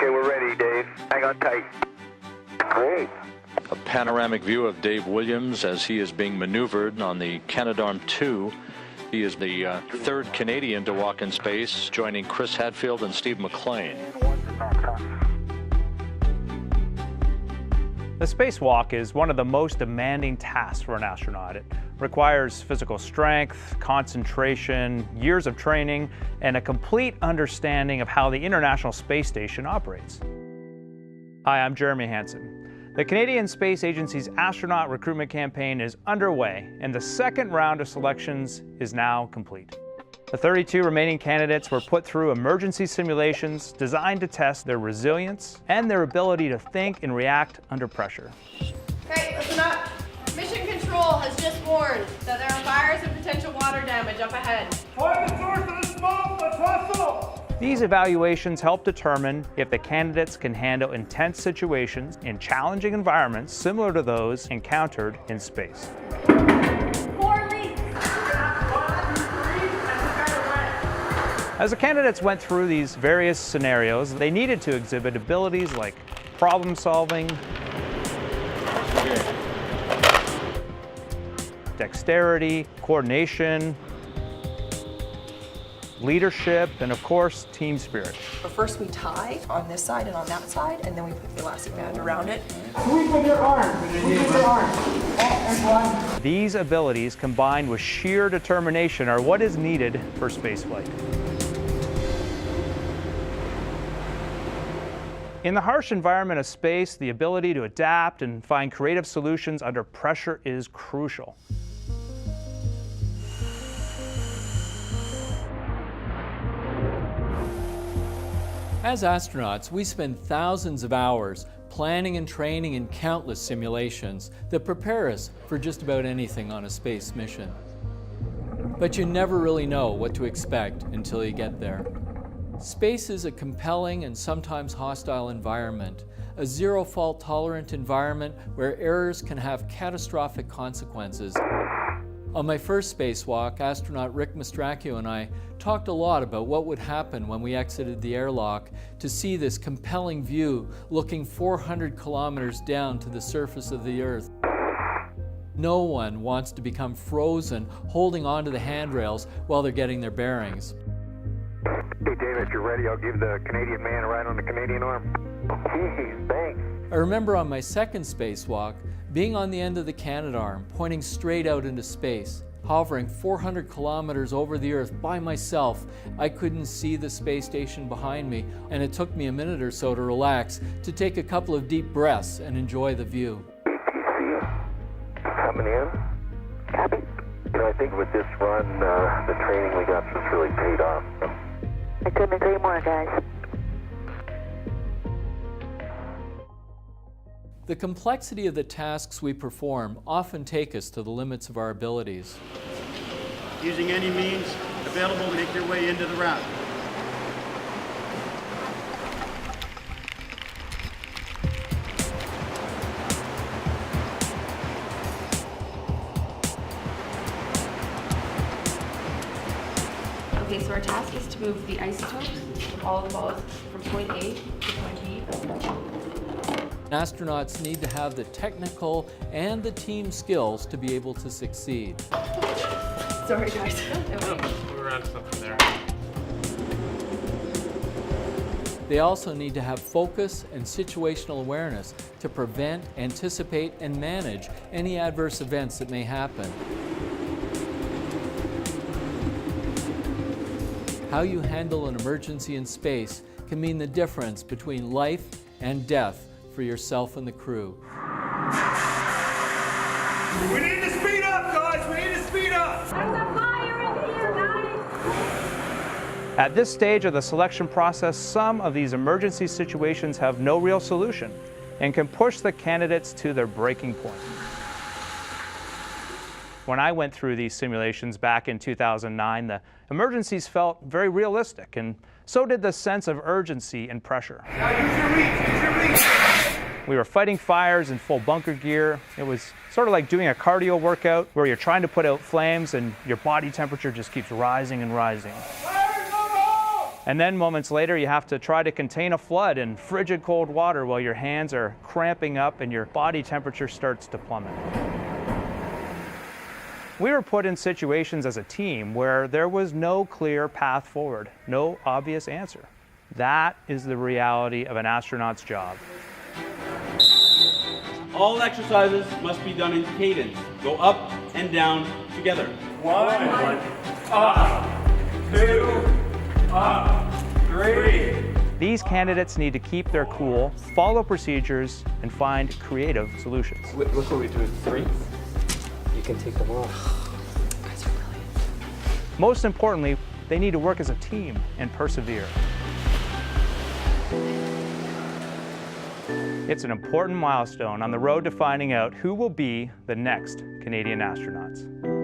Okay, we're ready, Dave. Hang on tight. Great. A panoramic view of Dave Williams as he is being maneuvered on the Canadarm2. He is the third Canadian to walk in space, joining Chris Hadfield and Steve McLean. The spacewalk is one of the most demanding tasks for an astronaut. It requires physical strength, concentration, years of training, and a complete understanding of how the International Space Station operates. Hi, I'm Jeremy Hansen. The Canadian Space Agency's astronaut recruitment campaign is underway, and the second round of selections is now complete. The 32 remaining candidates were put through emergency simulations designed to test their resilience and their ability to think and react under pressure. Okay, listen up. Mission Control has just warned that there are fires and potential water damage up ahead. Find the source of the smoke, let's hustle! These evaluations help determine if the candidates can handle intense situations in challenging environments similar to those encountered in space. As the candidates went through these various scenarios, they needed to exhibit abilities like problem solving, dexterity, coordination, leadership, and of course, team spirit. First we tie on this side and on that side, and then we put the elastic band around it. Sweep with your arm. Sweep with your arm. And one. These abilities, combined with sheer determination, are what is needed for spaceflight. In the harsh environment of space, the ability to adapt and find creative solutions under pressure is crucial. As astronauts, we spend thousands of hours planning and training in countless simulations that prepare us for just about anything on a space mission. But you never really know what to expect until you get there. Space is a compelling and sometimes hostile environment, a zero-fault tolerant environment where errors can have catastrophic consequences. On my first spacewalk, astronaut Rick Mastracchio and I talked a lot about what would happen when we exited the airlock to see this compelling view looking 400 kilometers down to the surface of the Earth. No one wants to become frozen holding onto the handrails while they're getting their bearings. Hey, Dave, if you're ready, I'll give the Canadian man a ride on the Canadian arm. Jeez, thanks. I remember on my second spacewalk, being on the end of the Canadarm, pointing straight out into space, hovering 400 kilometers over the Earth by myself. I couldn't see the space station behind me, and it took me a minute or so to relax, to take a couple of deep breaths and enjoy the view. Coming in. Copy. You know, I think with this run, the training we got just really paid off. I couldn't agree more, guys. The complexity of the tasks we perform often take us to the limits of our abilities. Using any means available to make your way into the route. Okay, so our task is to move the isotopes of all the balls from point A to point B. Astronauts need to have the technical and the team skills to be able to succeed. Sorry, guys. We were on something there. They also need to have focus and situational awareness to prevent, anticipate, and manage any adverse events that may happen. How you handle an emergency in space can mean the difference between life and death for yourself and the crew. We need to speed up, guys! We need to speed up! There's a fire in here, guys! At this stage of the selection process, some of these emergency situations have no real solution and can push the candidates to their breaking point. When I went through these simulations back in 2009, the emergencies felt very realistic, and so did the sense of urgency and pressure. Now use your reach, use your reach! We were fighting fires in full bunker gear. It was sort of like doing a cardio workout where you're trying to put out flames and your body temperature just keeps rising and rising. Fire in the hole! And then moments later, you have to try to contain a flood in frigid cold water while your hands are cramping up and your body temperature starts to plummet. We were put in situations as a team where there was no clear path forward, no obvious answer. That is the reality of an astronaut's job. All exercises must be done in cadence. Go up and down together. 1, up, 2, up, 3. These candidates need to keep their cool, follow procedures, and find creative solutions. Look what we do with 3. You can take them off. Guys are brilliant. Most importantly, they need to work as a team and persevere. It's an important milestone on the road to finding out who will be the next Canadian astronauts.